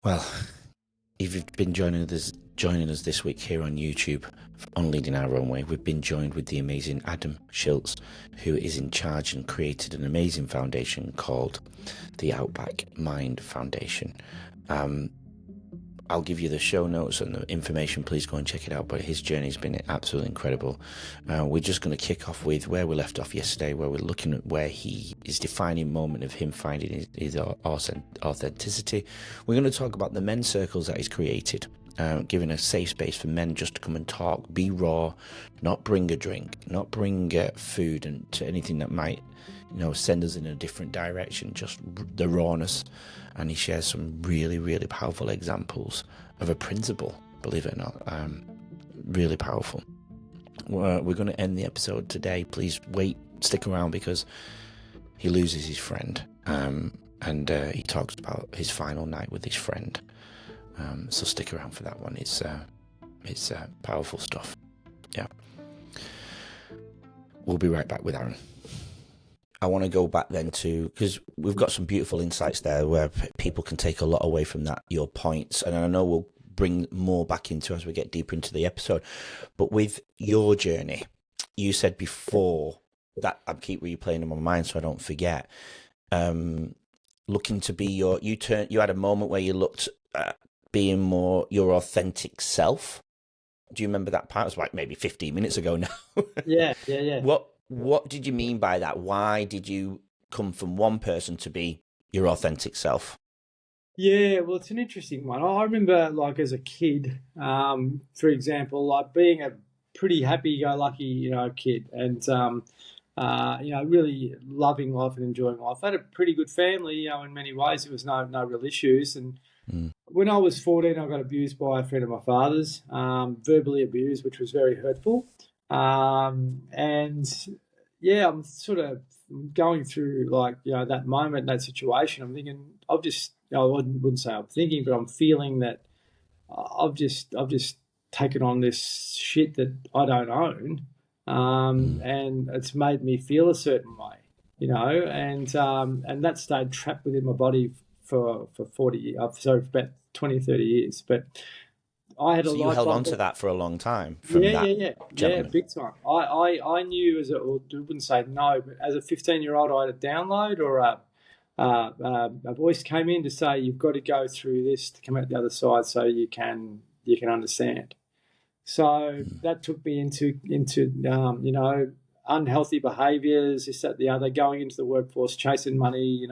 Well, if you've been joining us this week here on YouTube on Leading Our Own Way, we've been joined with the amazing Aaron Schultz, who is in charge and created an amazing foundation called the Outback Mind Foundation. I'll give you the show notes and the information. Please go and check it out. But his journey's been absolutely incredible. We're just going to kick off with where we left off yesterday, where we're looking at where he is defining moment of him finding his authenticity. We're going to talk about the men's circles that he's created, giving a safe space for men just to come and talk, be raw, not bring a drink, not bring food and to anything that might, send us in a different direction, just the rawness. And he shares some really, really powerful examples of a principle, believe it or not. Really powerful. We're going to end the episode today. Please stick around, because he loses his friend. And he talks about his final night with his friend. So stick around for that one. It's powerful stuff. Yeah. We'll be right back with Aaron. I want to go back then because we've got some beautiful insights there where people can take a lot away from that, your points. And I know we'll bring more back into as we get deeper into the episode. Had with your journey, you said before that, I keep replaying in my mind so I don't forget, looking to be you had a moment where you looked at being more your authentic self. Do you remember that part? It was like maybe 15 minutes ago now. Yeah. What did you mean by that? Why did you come from one person to be your authentic self? Yeah, well, it's an interesting one. I remember, like, as a kid, for example, like being a pretty happy-go-lucky, kid, and really loving life and enjoying life. I had a pretty good family, in many ways. There was no real issues. And when I was 14, I got abused by a friend of my father's, verbally abused, which was very hurtful. And yeah, I'm sort of going through that moment, that situation. I'm thinking, I wouldn't say I'm thinking, but I'm feeling that I've just taken on this shit that I don't own. And it's made me feel a certain way, and that stayed trapped within my body for 40 for about 20, 30 years. But I had so a you held lifetime. on to that for a long time from Yeah, gentleman. big time. I knew I wouldn't say no, but as a 15-year-old, I had a download or a voice came in to say you've got to go through this to come out the other side so you can understand. So that took me into unhealthy behaviours, this, that, the other, going into the workforce, chasing money.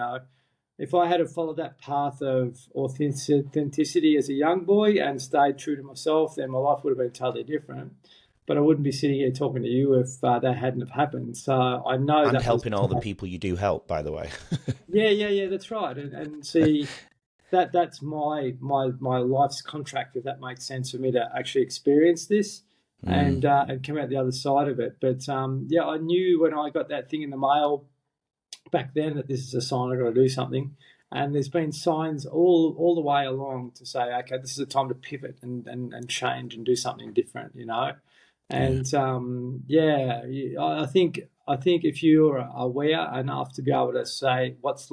If I had followed that path of authenticity as a young boy and stayed true to myself, then my life would have been totally different. But I wouldn't be sitting here talking to you if that hadn't have happened. So I know and that helping all the people you do help, by the way. Yeah, that's right. And see, that's my life's contract, if that makes sense, for me to actually experience this and come out the other side of it. But I knew when I got that thing in the mail back then that this is a sign I've got to do something. And there's been signs all the way along to say, okay, this is a time to pivot and change and do something different, And I think if you're aware enough to be able to say, what's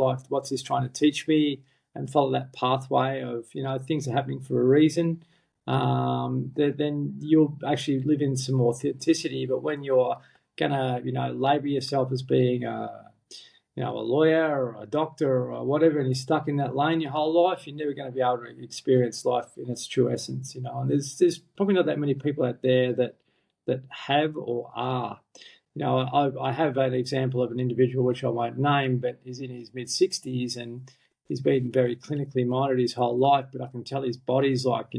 this trying to teach me, and follow that pathway of, things are happening for a reason, then you'll actually live in some authenticity. But when you're gonna, label yourself as being a lawyer or a doctor or whatever, and you're stuck in that lane your whole life, you're never going to be able to experience life in its true essence, And there's probably not that many people out there that have or are. I have an example of an individual which I won't name, but he's in his mid-60s and he's been very clinically minded his whole life, but I can tell his body's like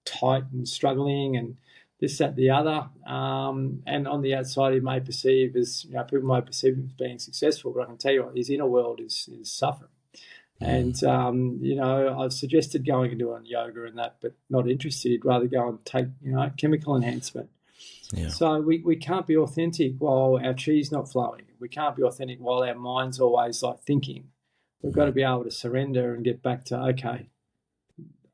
tight and struggling and this, that, the other. And on the outside, he may perceive as, people might perceive him as being successful, but I can tell you what, his inner world is suffering. And, I've suggested going and doing yoga and that, but not interested. He'd rather go and take, chemical enhancement. Yeah. So we can't be authentic while our chi's not flowing. We can't be authentic while our mind's always thinking. We've got to be able to surrender and get back to, okay,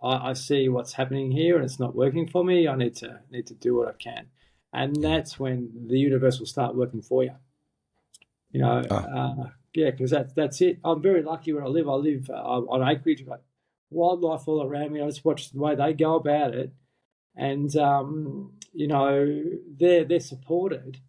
I see what's happening here and it's not working for me. I need to do what I can. And that's when the universe will start working for you. Because that's it. I'm very lucky where I live. I live on acreage. I've got wildlife all around me. I just watch the way they go about it, and they're supported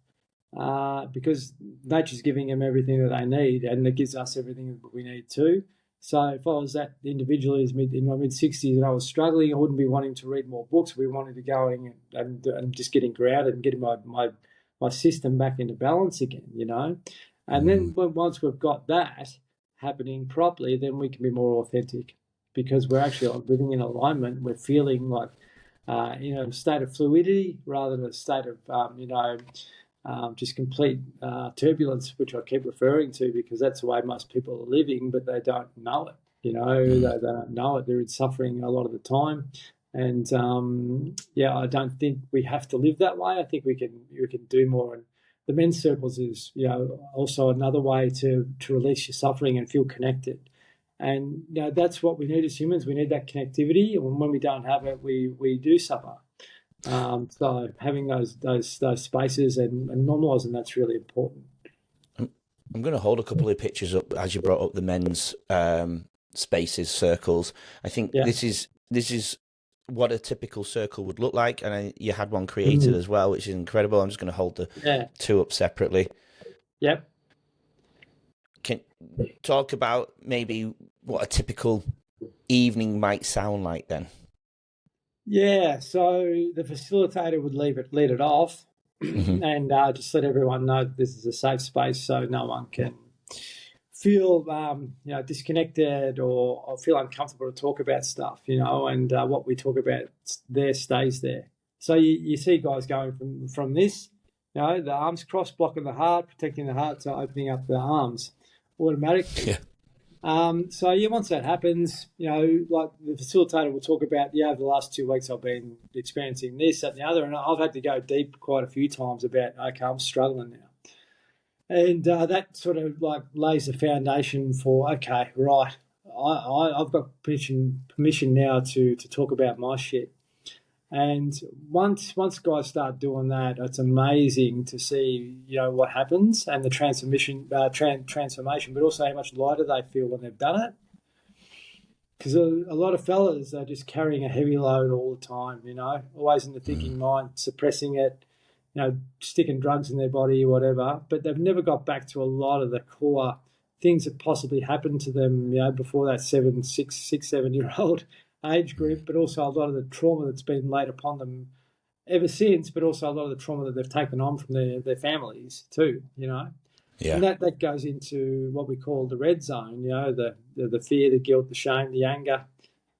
because nature's giving them everything that they need, and it gives us everything that we need too. So if I was that individual in my mid-60s and I was struggling, I wouldn't be wanting to read more books. We wanted to go and just getting grounded and getting my system back into balance again, And then once we've got that happening properly, then we can be more authentic because we're actually living in alignment. We're feeling like a state of fluidity rather than a state of just complete turbulence, which I keep referring to because that's the way most people are living, but they don't know it. They don't know it. They're in suffering a lot of the time, and I don't think we have to live that way. I think we can do more. And the men's circles is also another way to release your suffering and feel connected. And that's what we need as humans. We need that connectivity, and when we don't have it, we do suffer. So having those spaces and normalising that's really important. I'm going to hold a couple of pictures up as you brought up the men's spaces, circles. I think this is what a typical circle would look like, and you had one created as well, which is incredible. I'm just going to hold the two up separately. Yep. Can talk about maybe what a typical evening might sound like then. Yeah, so the facilitator would lead it off and just let everyone know that this is a safe space so no one can feel disconnected or feel uncomfortable to talk about stuff, and what we talk about there stays there. So you see guys going from this, the arms crossed, blocking the heart, protecting the heart, so opening up the arms automatically. Yeah. Once that happens, like the facilitator will talk about, over the last 2 weeks I've been experiencing this, that, and the other, and I've had to go deep quite a few times about, okay, I'm struggling now. And that sort of like lays the foundation for, okay, right, I've got permission now to talk about my shit. And once guys start doing that, it's amazing to see, what happens and the transformation, but also how much lighter they feel when they've done it. Because a lot of fellas are just carrying a heavy load all the time, always in the thinking mind, suppressing it, sticking drugs in their body or whatever. But they've never got back to a lot of the core things that possibly happened to them, before that 7-year-old age group, but also a lot of the trauma that's been laid upon them ever since, but also a lot of the trauma that they've taken on from their families too, Yeah. And that goes into what we call the red zone, the fear, the guilt, the shame, the anger,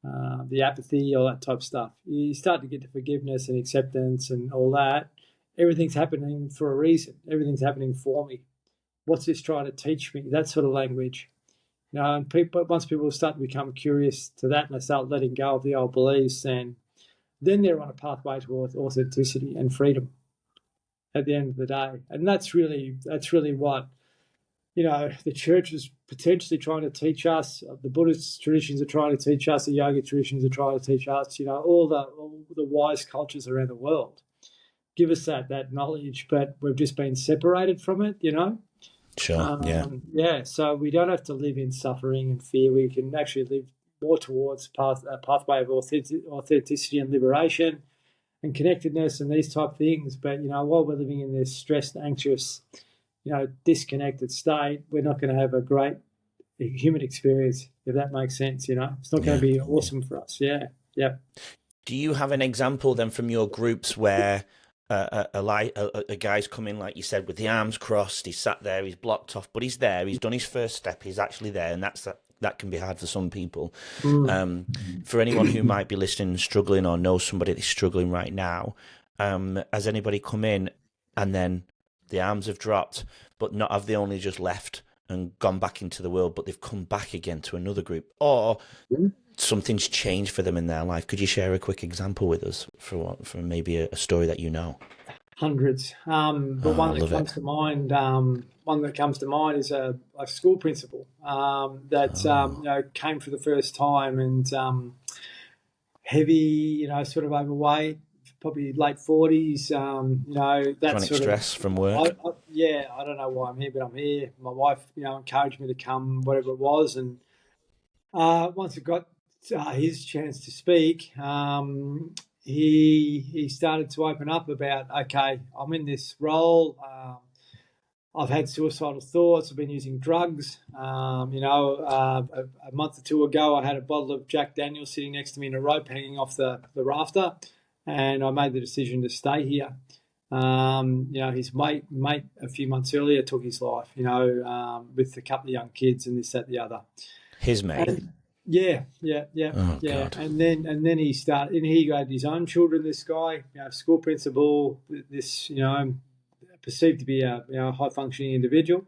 the apathy, all that type of stuff. You start to get to forgiveness and acceptance and all that. Everything's happening for a reason. Everything's happening for me. What's this trying to teach me? That sort of language. And once people start to become curious to that and they start letting go of the old beliefs, and then they're on a pathway towards authenticity and freedom at the end of the day. And that's really what, the church is potentially trying to teach us, the Buddhist traditions are trying to teach us, the yoga traditions are trying to teach us, all the wise cultures around the world give us that knowledge, but we've just been separated from it, Sure. So we don't have to live in suffering and fear. We can actually live more towards a pathway of authenticity and liberation and connectedness and these type of things. But, while we're living in this stressed, anxious, disconnected state, we're not going to have a great human experience, if that makes sense, It's not going to be awesome for us. Yeah. Do you have an example then from your groups where a guy's come in, like you said, with the arms crossed, he's sat there, he's blocked off, but he's there, he's done his first step, he's actually there, and that can be hard for some people. For anyone who might be listening and struggling or knows somebody that's struggling right now, has anybody come in and then the arms have dropped, but not have they only just left and gone back into the world, but they've come back again to another group, or something's changed for them in their life? Could you share a quick example with us for maybe a story that you know? Hundreds. But one that comes to mind is a school principal that came for the first time and heavy, sort of overweight, probably late 40s. That chronic sort stress of, from work. I don't know why I'm here, but I'm here. My wife, encouraged me to come, whatever it was, and once it got his chance to speak, he started to open up about, okay, I'm in this role. I've had suicidal thoughts. I've been using drugs. A month or two ago, I had a bottle of Jack Daniels sitting next to me in a rope hanging off the rafter, and I made the decision to stay here. His mate a few months earlier took his life, with a couple of young kids and this, that, the other. His mate? Yeah. Oh, God. And then he started, and he had his own children, this guy, school principal, this, perceived to be a high-functioning individual.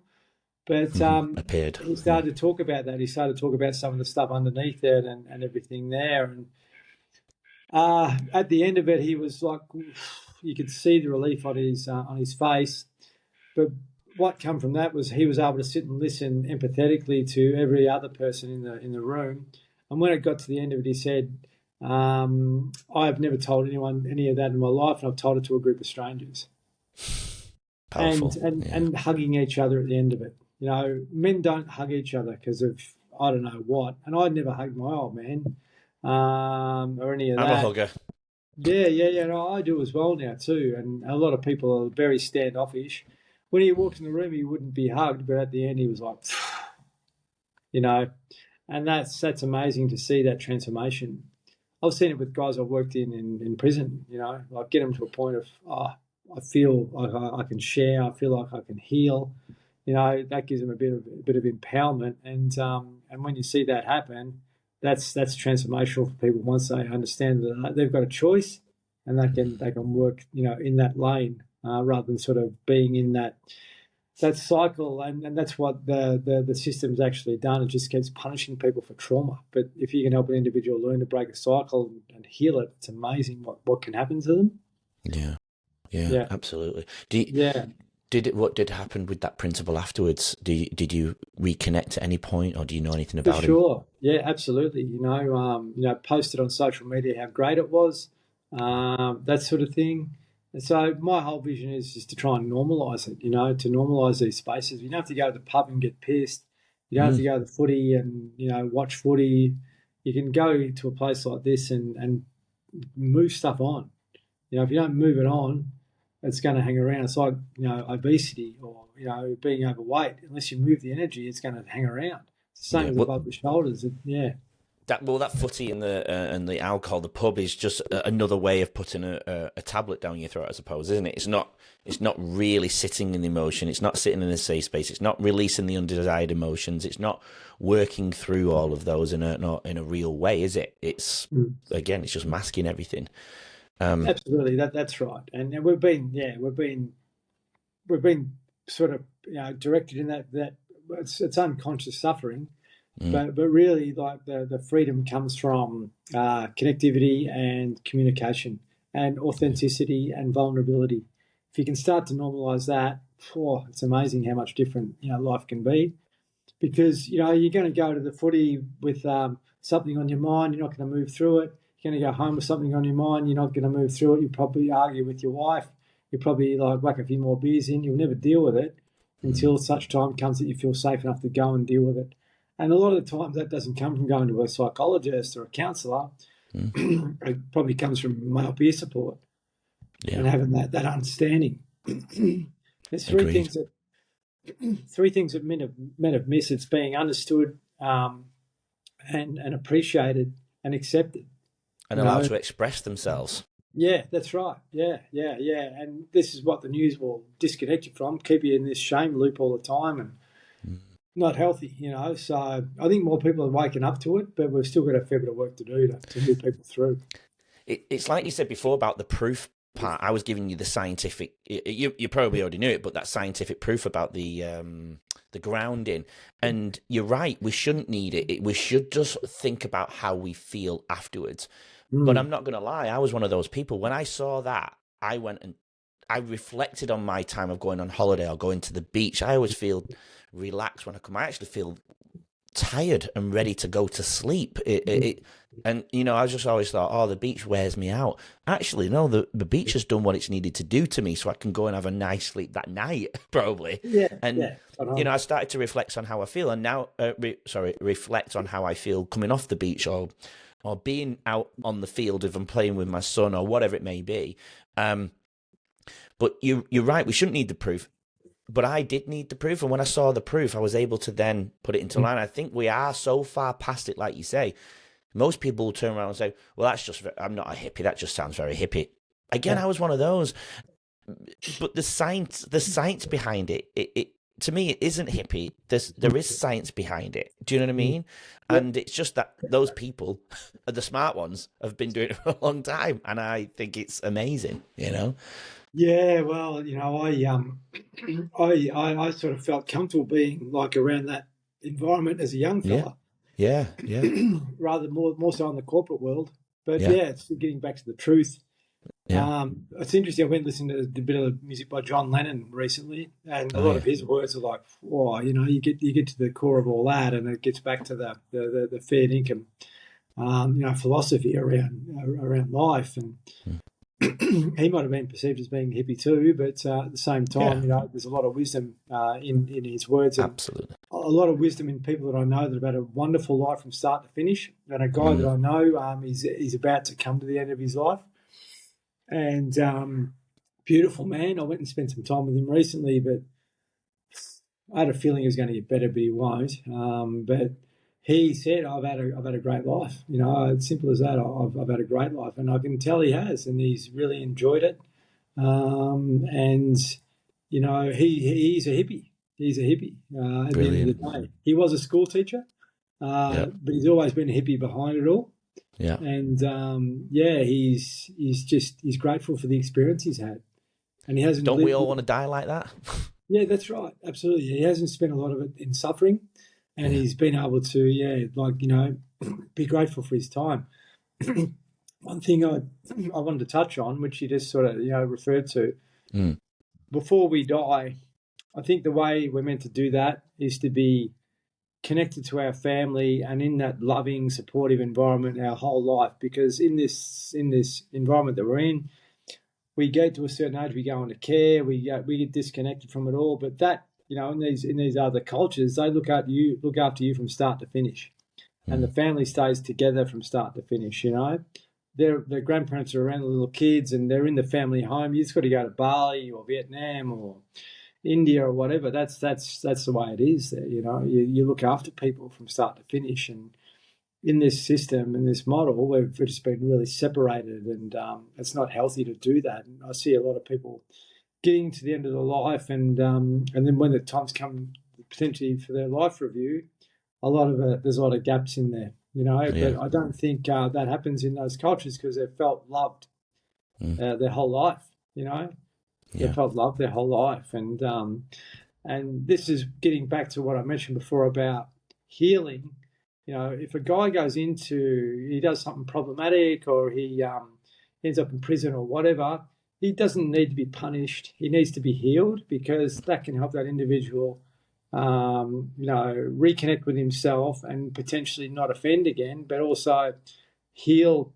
But Appeared. he started to talk about that. He started to talk about some of the stuff underneath it and everything there. And at the end of it, he was like, you could see the relief on his face. But what came from that was he was able to sit and listen empathetically to every other person in the room. And when it got to the end of it, he said, I've never told anyone any of that in my life, and I've told it to a group of strangers. Powerful. And hugging each other at the end of it. Men don't hug each other because of I don't know what. And I'd never hugged my old man or any of that. I'm a hugger. Yeah. No, I do as well now too. And a lot of people are very standoffish. When he walked in the room, he wouldn't be hugged, but at the end, he was like, And that's amazing to see that transformation. I've seen it with guys I've worked in prison. Like get them to a point of I feel like I can share. I feel like I can heal. That gives them a bit of empowerment. And when you see that happen, that's transformational for people once they understand that they've got a choice and they can work in that lane rather than sort of being in that cycle. And that's what the system's actually done. It just keeps punishing people for trauma. But if you can help an individual learn to break a cycle and heal it, it's amazing what can happen to them. Yeah, absolutely. What did happen with that principal afterwards? Did you reconnect at any point, or do you know anything about him? Sure. Yeah, absolutely. Posted on social media how great it was, that sort of thing. And so my whole vision is just to try and normalise it. To normalise these spaces. You don't have to go to the pub and get pissed. You don't have to go to the footy and watch footy. You can go to a place like this and move stuff on. If you don't move it on, it's going to hang around. It's like, obesity or, being overweight. Unless you move the energy, it's going to hang around. It's the same as above the shoulders. That footy and the alcohol, the pub is just another way of putting a tablet down your throat, I suppose, isn't it? It's not really sitting in the emotion. It's not sitting in a safe space. It's not releasing the undesired emotions. It's not working through all of those in a real way, is it? It's again, it's just masking everything. Absolutely, that's right. And we've been sort of directed in that it's unconscious suffering. But really, like the freedom comes from connectivity and communication and authenticity and vulnerability. If you can start to normalise that, it's amazing how much different life can be. Because you're going to go to the footy with something on your mind, you're not going to move through it. You're going to go home with something on your mind, you're not going to move through it. You probably argue with your wife. You probably whack a few more beers in. You'll never deal with it until such time comes that you feel safe enough to go and deal with it. And a lot of the times that doesn't come from going to a psychologist or a counsellor. It probably comes from male peer support and having that understanding. There's three things that men have missed. It's being understood and appreciated and accepted. And allowed to express themselves. Yeah, that's right. Yeah. And this is what the news will disconnect you from, keep you in this shame loop all the time and not healthy, So I think more people are waking up to it, but we've still got a fair bit of work to do to move people through. It's like you said before about the proof part. I was giving you the scientific. You probably already knew it, but that scientific proof about the grounding. And you're right. We shouldn't need it. We should just think about how we feel afterwards. But I'm not going to lie. I was one of those people. When I saw that, I went and I reflected on my time of going on holiday or going to the beach. I always feel relaxed when I come. I actually feel tired and ready to go to sleep. And I just always thought, the beach wears me out. Actually, no, the beach has done what it's needed to do to me, so I can go and have a nice sleep that night, probably. I started to reflect on how I feel, and now, reflect on how I feel coming off the beach or or being out on the field if I'm playing with my son or whatever it may be. But you're right, we shouldn't need the proof. But I did need the proof, and when I saw the proof, I was able to then put it into line. I think we are so far past it, like you say. Most people will turn around and say, well, I'm not a hippie, that just sounds very hippie. Again, I was one of those. But the science behind it, to me, it isn't hippie. There is science behind it. Do you know what I mean? And it's just that those people, the smart ones, have been doing it for a long time, and I think it's amazing. Yeah, well, I sort of felt comfortable being like around that environment as a young fella. Yeah. Rather more so in the corporate world. But Yeah. it's getting back to the truth. Yeah. It's interesting. I went and listened to a bit of music by John Lennon recently, and a lot of his words are like, "Oh, you get to the core of all that, and it gets back to the fair income, philosophy around life." And he might have been perceived as being hippie too, but at the same time, there's a lot of wisdom in his words. And absolutely. a lot of wisdom in people that I know that have had a wonderful life from start to finish. And a guy that I know, he's about to come to the end of his life. And beautiful man. I went and spent some time with him recently, but I had a feeling he was going to get better, but he won't. But he said, I've had a great life. It's simple as that. I've had a great life, and I can tell he has, and he's really enjoyed it. And he's a hippie. He's a hippie. At the end of the day, he was a school teacher, but he's always been a hippie behind it all. Yeah. And he's grateful for the experience he's had, and he hasn't. Don't we all want to die like that? Yeah, that's right. Absolutely. He hasn't spent a lot of it in suffering, and he's been able to, be grateful for his time. One thing I wanted to touch on, which you just sort of, referred to, before we die, I think the way we're meant to do that is to be connected to our family and in that loving, supportive environment our whole life. Because in this environment that we're in, we get to a certain age, we go into care, we get disconnected from it all. But that, in these other cultures, they look after you from start to finish, and the family stays together from start to finish. Their grandparents are around the little kids, and they're in the family home. You just got to go to Bali or Vietnam or India or whatever. That's the way it is there. You look after people from start to finish, and in this system, in this model, we've just been really separated, and it's not healthy to do that. And I see a lot of people getting to the end of their life, and then when the times come potentially for their life review, there's a lot of gaps in there, But I don't think that happens in those cultures because they've felt loved their whole life, They felt loved their whole life, and this is getting back to what I mentioned before about healing. If a guy he does something problematic, or he ends up in prison or whatever, he doesn't need to be punished. He needs to be healed, because that can help that individual, reconnect with himself and potentially not offend again, but also heal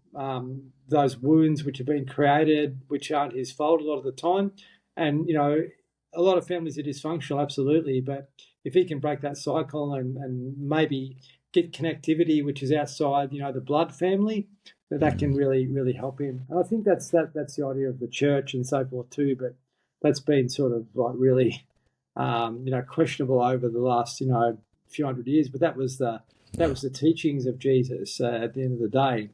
those wounds which have been created, which aren't his fault a lot of the time. And, a lot of families are dysfunctional, absolutely. But if he can break that cycle and maybe get connectivity, which is outside, the blood family, that can really, really help him. And I think that's the idea of the church and so forth too. But that's been sort of like really, questionable over the last, few hundred years. But that was the teachings of Jesus at the end of the day.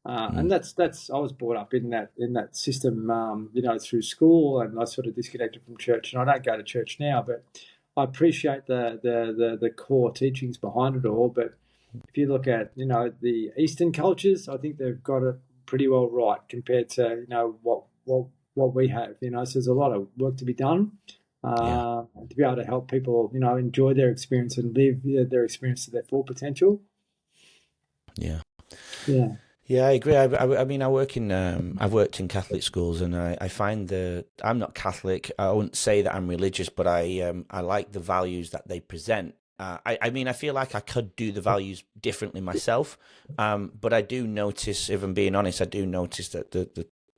And that's I was brought up in that system, through school, and I sort of disconnected from church, and I don't go to church now, but I appreciate the core teachings behind it all. But if you look at the Eastern cultures, I think they've got it pretty well right compared to what we have. So there's a lot of work to be done to be able to help people enjoy their experience and live their experience to their full potential. Yeah. Yeah, I agree. I mean, I've worked in Catholic schools, and I find I'm not Catholic. I wouldn't say that I'm religious, but I like the values that they present. I mean, I feel like I could do the values differently myself, but I do notice, if I'm being honest, I do notice that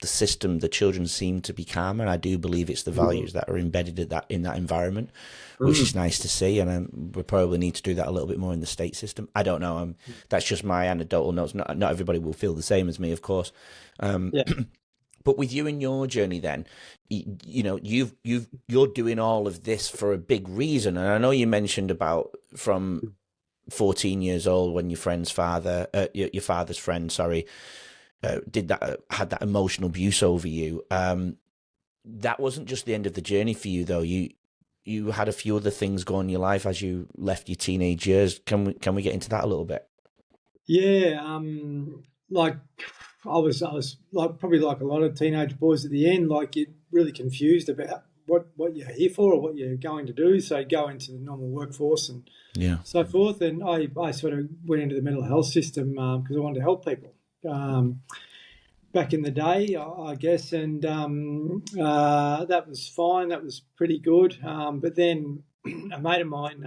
the system, the children seem to be calmer. I do believe it's the values that are embedded in that environment, which is nice to see. And we probably need to do that a little bit more in the state system. I don't know. That's just my anecdotal notes. Not everybody will feel the same as me, of course. Yeah. But with you and your journey, then, you're doing all of this for a big reason. And I know you mentioned about from 14 years old when your friend's father, your father's friend, sorry, had that emotional abuse over you. That wasn't just the end of the journey for you, though. You had a few other things go on in your life as you left your teenage years. Can we get into that a little bit? Yeah, like I was like probably like a lot of teenage boys at the end, like you're really confused about what you're here for or what you're going to do. So you go into the normal workforce and so forth. And I sort of went into the mental health system because I wanted to help people. Back in the day, I guess, and that was fine. That was pretty good. But then a mate of mine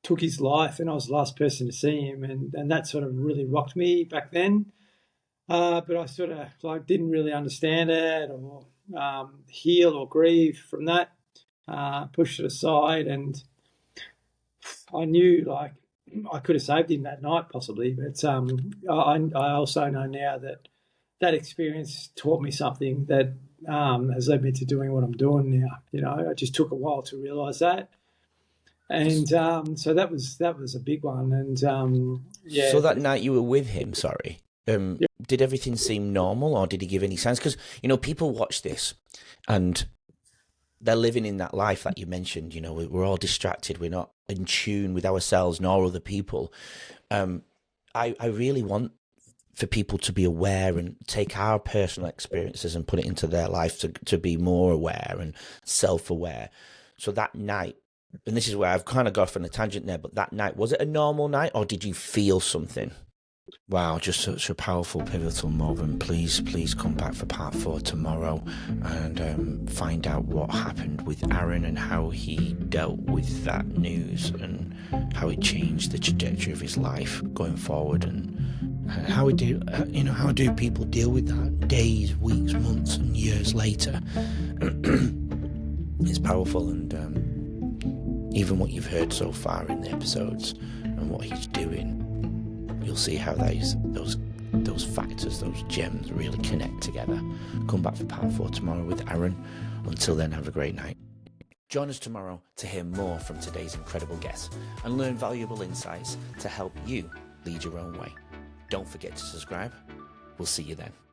took his life, and I was the last person to see him, and that sort of really rocked me back then. But I sort of like didn't really understand it or heal or grieve from that. Pushed it aside, and I knew like I could have saved him that night possibly, but I also know now that experience taught me something that has led me to doing what I'm doing now. It just took a while to realise that, and so that was a big one. And So that night you were with him, sorry, did everything seem normal, or did he give any signs? Because people watch this and they're living in that life that you mentioned. We're all distracted. We're not in tune with ourselves nor other people. I really want for people to be aware and take our personal experiences and put it into their life to be more aware and self-aware. So that night, and this is where I've kind of got off on a tangent there, but that night, was it a normal night or did you feel something? Wow, just such a powerful, pivotal moment. Please come back for part 4 tomorrow and find out what happened with Aaron and how he dealt with that news and how it changed the trajectory of his life going forward, and how do people deal with that days, weeks, months, and years later. It's powerful, and even what you've heard so far in the episodes and what he's doing, you'll see how those factors, those gems really connect together. Come back for part 4 tomorrow with Aaron. Until then, have a great night. Join us tomorrow to hear more from today's incredible guests and learn valuable insights to help you lead your own way. Don't forget to subscribe. We'll see you then.